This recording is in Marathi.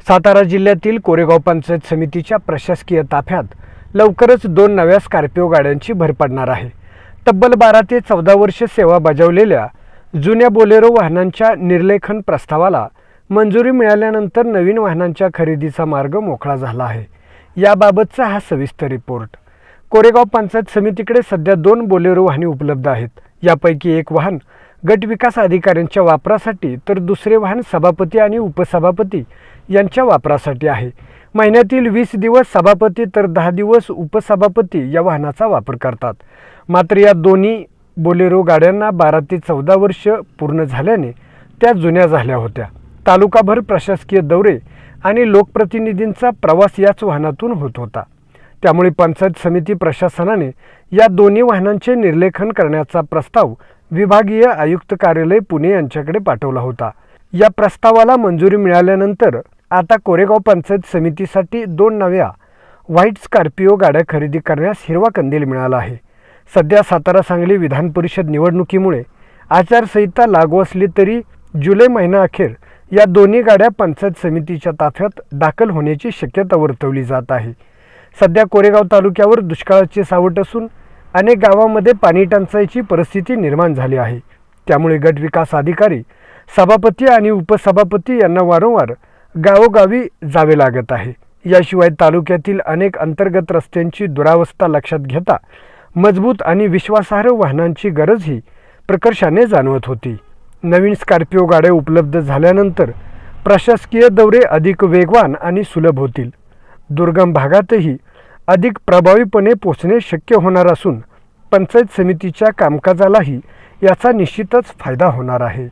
सातारा जिल्ह्यातील कोरेगाव पंचायत समितीच्या प्रशासकीय ताफ्यात लवकरच 2 नव्या स्कॉर्पिओ गाड्यांची भर पडणार आहे। तब्बल 12 ते 14 वर्ष सेवा बजावलेल्या जुन्या बोलेरो वाहनांच्या निर्लेखन प्रस्तावाला मंजुरी मिळाल्यानंतर नवीन वाहनांच्या खरेदीचा मार्ग मोकळा झाला आहे। याबाबतचा हा सविस्तर रिपोर्ट। कोरेगाव पंचायत समितीकडे सध्या 2 बोलेरो वाहने उपलब्ध आहेत। यापैकी एक वाहन गट विकास अधिकाऱ्यांच्या वापरासाठी तर दुसरे वाहन सभापती आणि उपसभापती यांच्या वापरासाठी आहे। महिन्यातील 20 दिवस सभापती तर 10 दिवस उपसभापती या वाहनाचा वापर करतात। मात्र या दोन्ही बोलेरो गाड्यांना 12 ते 14 वर्ष पूर्ण झाल्याने त्या जुन्या झाल्या होत्या। तालुकाभर प्रशासकीय दौरे आणि लोकप्रतिनिधींचा प्रवास याच वाहनातून होत होता। त्यामुळे पंचायत समिती प्रशासनाने या दोन्ही वाहनांचे निर्लेखन करण्याचा प्रस्ताव विभागीय आयुक्त कार्यालय पुणे यांच्याकडे पाठवला होता। या प्रस्तावाला मंजुरी मिळाल्यानंतर आता कोरेगाव पंचायत समितीसाठी 2 नव्या व्हाईट स्कॉर्पिओ गाड्या खरेदी करण्यास हिरवा कंदील मिळाला आहे। सध्या सातारा सांगली विधान परिषद निवडणुकीमुळे आचारसंहिता लागू असली तरी जुलै महिनाअखेर या दोन्ही गाड्या पंचायत समितीच्या ताफ्यात दाखल होण्याची शक्यता वर्तवली जात आहे। सध्या कोरेगाव तालुक्यावर दुष्काळाचे सावट असून अनेक गावांमध्ये पाणी टंचाईची परिस्थिती निर्माण झाली आहे। त्यामुळे गट विकास अधिकारी, सभापती आणि उपसभापती यांना वारंवार गावोगावी जावे लागत आहे। याशिवाय तालुक्यातील अनेक अंतर्गत रस्त्यांची दुरावस्था लक्षात घेता मजबूत आणि विश्वासार्ह वाहनांची गरजही प्रकर्षाने जाणवत होती। नवीन स्कॉर्पिओ गाड्या उपलब्ध झाल्यानंतर प्रशासकीय दौरे अधिक वेगवान आणि सुलभ होतील। दुर्गम भागातही अधिक प्रभावीपणे पोहोचणे शक्य होणार असून पंचायत समितीच्या कामकाजालाही याचा निश्चितच फायदा होणार आहे।